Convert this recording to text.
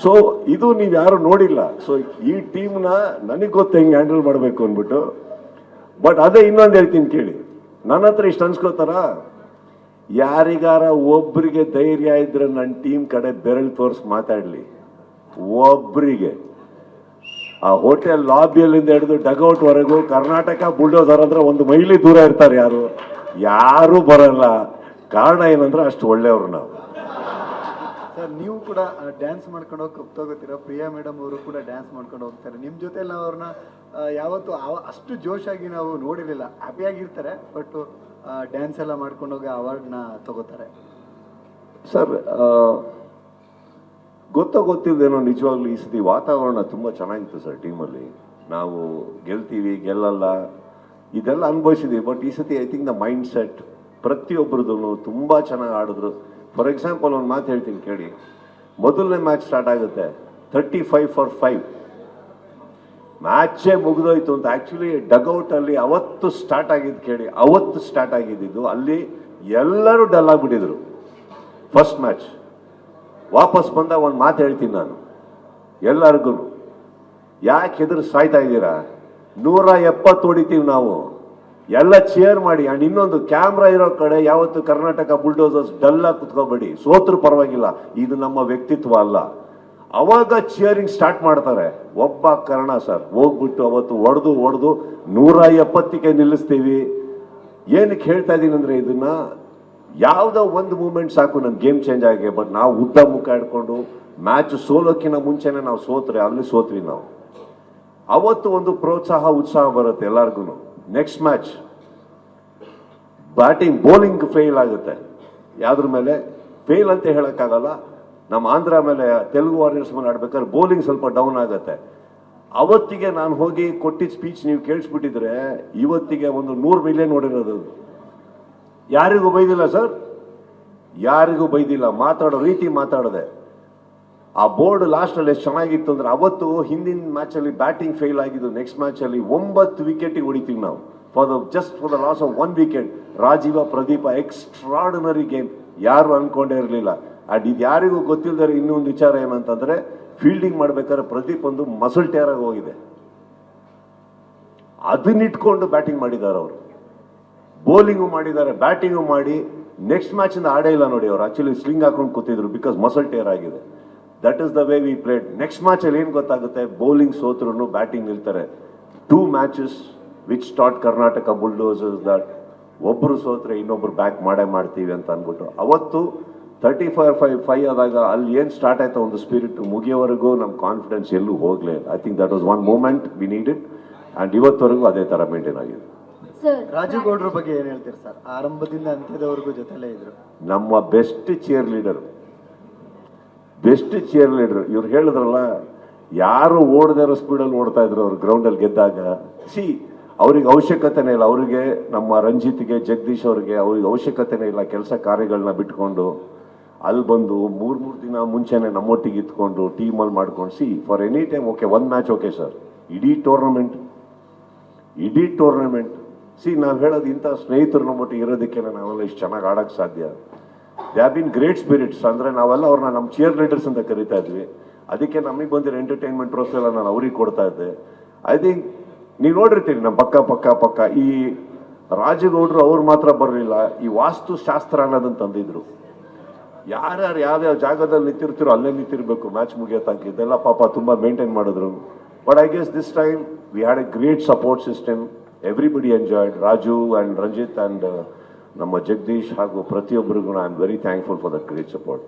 So ಇದು ನೀವು ಯಾರು ನೋಡಿಲ್ಲ. ಸೊ ಈ ಟೀಮ್ನ ನನಗೆ ಗೊತ್ತು ಹೆಂಗೆ ಹ್ಯಾಂಡಲ್ ಮಾಡಬೇಕು ಅಂದ್ಬಿಟ್ಟು. ಬಟ್ ಅದೇ ಇನ್ನೊಂದು ಹೇಳ್ತೀನಿ ಕೇಳಿ, ನನ್ನ ಹತ್ರ ಇಷ್ಟು ಅನ್ಸ್ಕೋತಾರ, ಯಾರಿಗಾರ ಒಬ್ರಿಗೆ ಧೈರ್ಯ ಇದ್ರೆ ನನ್ನ ಟೀಮ್ ಕಡೆ ಬೆರಳು ತೋರಿಸಿ ಮಾತಾಡಲಿ. ಒಬ್ರಿಗೆ ಆ ಹೋಟೆಲ್ ಲಾಬಿಯಲ್ಲಿಂದ ಹಿಡಿದು ಡಗೌಟ್ ವರೆಗೂ ಕರ್ನಾಟಕ ಬುಲ್ಡೋಸರ್ ಅಂದ್ರೆ 1 ಮೈಲಿ ದೂರ ಇರ್ತಾರೆ. ಯಾರು ಬರಲ್ಲ. ಕಾರಣ ಏನಂದ್ರೆ ಅಷ್ಟು ಒಳ್ಳೆಯವರು ನಾವು. ಸರ್, ನೀವು ಕೂಡ ಡ್ಯಾನ್ಸ್ ಮಾಡ್ಕೊಂಡು ಹೋಗಿ ಹೋಗ್ತೀರಾ, ಪ್ರಿಯಾ ಮೇಡಮ್ ಅವರು ಕೂಡ ಡ್ಯಾನ್ಸ್ ಮಾಡ್ಕೊಂಡು ಹೋಗ್ತಾರೆ. ನಿಮ್ಮ ಜೊತೆ ನಾವು ಅವ್ರನ್ನ ಯಾವತ್ತು ಅಷ್ಟು ಜೋಶಾಗಿ ನಾವು ನೋಡಿರಲಿಲ್ಲ. ಹ್ಯಾಪಿಯಾಗಿರ್ತಾರೆ, ಬಟ್ ಡ್ಯಾನ್ಸ್ ಎಲ್ಲ ಮಾಡ್ಕೊಂಡು ಹೋಗಿ ಅವಾರ್ಡ್ನ ತಗೋತಾರೆ. ಸರ್, ಗೊತ್ತಿದ್ದೇನೋ ನಿಜವಾಗ್ಲೂ ಈ ಸತಿ ವಾತಾವರಣ ತುಂಬ ಚೆನ್ನಾಗಿತ್ತು ಸರ್. ಟೀಮಲ್ಲಿ ನಾವು ಗೆಲ್ತೀವಿ ಗೆಲ್ಲಲ್ಲ ಇದೆಲ್ಲ ಅನುಭವಿಸಿದ್ವಿ. ಬಟ್ ಈ ಸತಿ I think the mind set ಪ್ರತಿಯೊಬ್ಬರದು ತುಂಬ ಚೆನ್ನಾಗಿ ಆಡಿದ್ರು. ಫಾರ್ ಎಕ್ಸಾಂಪಲ್ ಒಂದು ಮಾತು ಹೇಳ್ತೀನಿ ಕೇಳಿ. ಮೊದಲನೇ ಮ್ಯಾಚ್ ಸ್ಟಾರ್ಟ್ ಆಗುತ್ತೆ 35 for 5. ಮ್ಯಾಚೇ ಮುಗಿದೋಯ್ತು ಅಂತ ಆ್ಯಕ್ಚುಲಿ ಡಗೌಟಲ್ಲಿ ಅವತ್ತು ಸ್ಟಾರ್ಟ್ ಆಗಿದ್ದು ಕೇಳಿ. ಅವತ್ತು ಸ್ಟಾರ್ಟ್ ಆಗಿದ್ದು ಅಲ್ಲಿ ಎಲ್ಲರೂ ಡಲ್ ಆಗಿಬಿಟ್ಟಿದ್ರು. ಫಸ್ಟ್ ಮ್ಯಾಚ್ ವಾಪಸ್ ಬಂದಾಗ ಒಂದು ಮಾತು ಹೇಳ್ತೀನಿ ನಾನು ಎಲ್ಲರಿಗೂ, ಯಾಕೆ ಹೆದರು ಸಾಯ್ತಾ ಇದ್ದೀರಾ? 170 ಹೊಡಿತೀವಿ ನಾವು, ಎಲ್ಲ ಚೇರ್ ಮಾಡಿ. ಅಂಡ್ ಇನ್ನೊಂದು, ಕ್ಯಾಮ್ರಾ ಇರೋ ಕಡೆ ಯಾವತ್ತು ಕರ್ನಾಟಕ ಬುಲ್ಡೋಸರ್ಸ್ ಡಲ್ಲಾಗಿ ಕುತ್ಕೋಬೇಡಿ. ಸೋತ್ರು ಪರವಾಗಿಲ್ಲ, ಇದು ನಮ್ಮ ವ್ಯಕ್ತಿತ್ವ ಅಲ್ಲ. ಅವಾಗ ಚಿಯರಿಂಗ್ ಸ್ಟಾರ್ಟ್ ಮಾಡ್ತಾರೆ. ಒಬ್ಬ ಕರ್ಣ ಸರ್ ಹೋಗ್ಬಿಟ್ಟು ಅವತ್ತು ಹೊಡೆದು 170ಕ್ಕೆ ನಿಲ್ಲಿಸ್ತೀವಿ. ಏನಕ್ಕೆ ಹೇಳ್ತಾ ಇದ್ದೀನಿ ಅಂದ್ರೆ, ಇದನ್ನ ಯಾವುದೋ ಒಂದು ಮೂಮೆಂಟ್ ಸಾಕು ನನ್ನ ಗೇಮ್ ಚೇಂಜ್ ಆಗಿ. ಬಟ್ ನಾವು ಉದ್ದ ಮುಖ ಇಟ್ಕೊಂಡು ಮ್ಯಾಚ್ ಸೋಲೋಕ್ಕಿಂತ ಮುಂಚೆನೆ ನಾವು ಸೋತ್ರೆ ಅಲ್ಲಿ ಸೋತ್ವಿ ನಾವು. ಅವತ್ತು ಒಂದು ಪ್ರೋತ್ಸಾಹ ಉತ್ಸಾಹ ಬರುತ್ತೆ ಎಲ್ಲರಿಗೂ. Next match batting bowling fail ಆಗುತ್ತೆ. ಯಾವ್ದ್ರ ಮೇಲೆ ಫೇಲ್ ಅಂತ ಹೇಳಕ್ಕಾಗಲ್ಲ. ನಮ್ಮ ಆಂಧ್ರ ಮೇಲೆ ತೆಲುಗು ವಾರಿಯರ್ಸ್ ಮೇಲೆ ಆಡ್ಬೇಕಾದ್ರೆ ಬೌಲಿಂಗ್ ಸ್ವಲ್ಪ ಡೌನ್ ಆಗುತ್ತೆ. ಅವತ್ತಿಗೆ ನಾನು ಹೋಗಿ ಕೊಟ್ಟಿದ್ದ ಸ್ಪೀಚ್ ನೀವು ಕೇಳಿಸ್ಬಿಟ್ಟಿದ್ರೆ ಇವತ್ತಿಗೆ ಒಂದು 100 ಮಿಲಿಯನ್ ನೋಡಿರೋದು. ಯಾರಿಗೂ ಬೈದಿಲ್ಲ ಸರ್, ಯಾರಿಗೂ ಬೈದಿಲ್ಲ. ಮಾತಾಡೋ ರೀತಿ ಮಾತಾಡದೆ. ಆ ಬೋರ್ಡ್ ಲಾಸ್ಟಲ್ಲಿ ಎಷ್ಟು ಚೆನ್ನಾಗಿತ್ತು ಅಂದ್ರೆ, ಅವತ್ತು ಹಿಂದಿನ ಮ್ಯಾಚಲ್ಲಿ ಬ್ಯಾಟಿಂಗ್ ಫೇಲ್ ಆಗಿದ್ದು. ನೆಕ್ಸ್ಟ್ ಮ್ಯಾಚಲ್ಲಿ 9 ವಿಕೆಟಿಗೆ ಹೊಡಿತೀವಿ ನಾವು for the loss of 1 wicket. Rajeev Pradeep extraordinary game, ಯಾರು ಅನ್ಕೊಂಡೇ ಇರಲಿಲ್ಲ. ಅಂಡ್ ಇದು ಯಾರಿಗೂ ಗೊತ್ತಿಲ್ಲದೆ ಇನ್ನೊಂದು ವಿಚಾರ ಏನಂತಂದ್ರೆ, ಫೀಲ್ಡಿಂಗ್ ಮಾಡ್ಬೇಕಾದ್ರೆ ಪ್ರದೀಪ್ ಒಂದು ಮಸಲ್ ಟೇರ್ ಆಗಿ ಹೋಗಿದೆ. ಅದನ್ನಿಟ್ಕೊಂಡು ಬ್ಯಾಟಿಂಗ್ ಮಾಡಿದ್ದಾರೆ ಅವರು. ಬೌಲಿಂಗು ಮಾಡಿದ್ದಾರೆ, ಬ್ಯಾಟಿಂಗು ಮಾಡಿ. ನೆಕ್ಸ್ಟ್ ಮ್ಯಾಚ್ ಇಂದ ಆಡೇ ಇಲ್ಲ ನೋಡಿ. ಅವರು ಆಕ್ಚುಲಿ ಸ್ಲಿಂಗ್ ಹಾಕೊಂಡು ಕೂತಿದ್ರು ಬಿಕಾಸ್ ಮಸಲ್ ಟೇರ್ ಆಗಿದೆ. That is the way we played. Next match ಅಲ್ಲಿ ಏನ್ ಗೊತ್ತಾಗುತ್ತೆ, ಬೌಲಿಂಗ್ ಸೋತ್ರು ಬ್ಯಾಟಿಂಗ್ ನಿಲ್ತಾರೆ. 2 matches which taught Karnataka Bulldozers that ಒಬ್ರು ಸೋತ್ರೆ ಇನ್ನೊಬ್ರು ಬ್ಯಾಕ್ ಮಾಡೇ ಮಾಡ್ತೀವಿ ಅಂತ ಅಂದ್ಬಿಟ್ಟು. ಅವತ್ತು 35-5 ಆದಾಗ ಅಲ್ಲಿ ಏನ್ ಸ್ಟಾರ್ಟ್ ಆಯ್ತು ಒಂದು ಸ್ಪಿರಿಟ್, ಮುಗಿಯೋವರೆಗೂ ನಮ್ಮ ಕಾನ್ಫಿಡೆನ್ಸ್ ಎಲ್ಲೂ ಹೋಗ್ಲೇ ಇಲ್ಲ. I think that was one moment we needed. And ಇವತ್ತವರೆಗೂ ಅದೇ ತರ ಮೇಂಟೈನ್ ಆಗಿದೆ. ರಾಜು ಗೌಡ್ರ ಬಗ್ಗೆ ಏನ್ ಹೇಳ್ತೀರಿ ಸರ್? ಆರಂಭದಿಂದ ಅಂತ್ಯದವರೆಗೂ ಜೊತೆಲೇ ಇದ್ರು. ನಮ್ಮ ಬೆಸ್ಟ್ ಚೇರ್ ಲೀಡರ್. ಇವ್ರು ಹೇಳಿದ್ರಲ್ಲ, ಯಾರು ಓಡದೇ ಇರೋ ಸ್ಪೀಡಲ್ಲಿ ಓಡ್ತಾ ಇದ್ರು ಅವ್ರು ಗ್ರೌಂಡಲ್ಲಿ ಗೆದ್ದಾಗ. ಅವ್ರಿಗೆ ಅವಶ್ಯಕತೆನೇ ಇಲ್ಲ. ಅವರಿಗೆ ನಮ್ಮ ರಂಜಿತ್ಗೆ, ಜಗದೀಶ್ ಅವ್ರಿಗೆ ಅವಶ್ಯಕತೆನೇ ಇಲ್ಲ. ಕೆಲಸ ಕಾರ್ಯಗಳನ್ನ ಬಿಟ್ಕೊಂಡು ಅಲ್ಲಿ ಬಂದು 3 ದಿನ ಮುಂಚೆನೆ ನಮ್ಮೊಟ್ಟಿಗೆ ಇತ್ಕೊಂಡು ಟೀಮಲ್ಲಿ ಮಾಡ್ಕೊಂಡು for any time okay, 1 match okay sir, ಇಡೀ ಟೂರ್ನಮೆಂಟ್ ನಾವು ಹೇಳೋದು, ಇಂಥ ಸ್ನೇಹಿತರು ನಮ್ಮೊಟ್ಟಿಗೆ ಇರೋದಕ್ಕೆ ನಾವೆಲ್ಲ ಇಷ್ಟು ಚೆನ್ನಾಗಿ ಆಡೋಕ್ಕೆ ಸಾಧ್ಯ. They have been great spirits. ಅಂದರೆ ನಾವೆಲ್ಲ ಅವ್ರನ್ನ ನಮ್ಮ ಚೇರ್ ಲೀಡರ್ಸ್ ಅಂತ ಕರಿತಾ ಇದ್ವಿ. ಅದಕ್ಕೆ ನಮಗೆ ಬಂದಿರೋ ಎಂಟರ್ಟೈನ್ಮೆಂಟ್ ಟ್ರೋಫಿ ಎಲ್ಲ ನಾನು ಅವ್ರಿಗೆ ಕೊಡ್ತಾ ಇದ್ದೆ. ಐ ಥಿಂಕ್ ನೀವು ನೋಡಿರ್ತೀರಿ ನಮ್ಮ ಪಕ್ಕ ಈ ರಾಜಗೌಡರು ಅವ್ರು ಮಾತ್ರ ಬರಲಿಲ್ಲ, ಈ ವಾಸ್ತು ಶಾಸ್ತ್ರ ಅನ್ನೋದನ್ನು ತಂದಿದ್ರು. ಯಾರ್ಯಾರು ಯಾವ್ಯಾವ ಜಾಗದಲ್ಲಿ ನಿಂತಿರ್ತಿರೋ ಅಲ್ಲೇ ನಿಂತಿರ್ಬೇಕು ಮ್ಯಾಚ್ ಮುಗಿಯೋ ತನಕ. ಇದೆಲ್ಲ ಪಾಪ ತುಂಬ ಮೇಂಟೈನ್ ಮಾಡಿದ್ರು. But I guess this time we had a great support system. Everybody enjoyed. Raju and Ranjith and ನಮ್ಮ ಜಗದೀಶ್ ಹಾಗೂ ಪ್ರತಿಯೊಬ್ಬರಿಗೂ I am very thankful for that great support.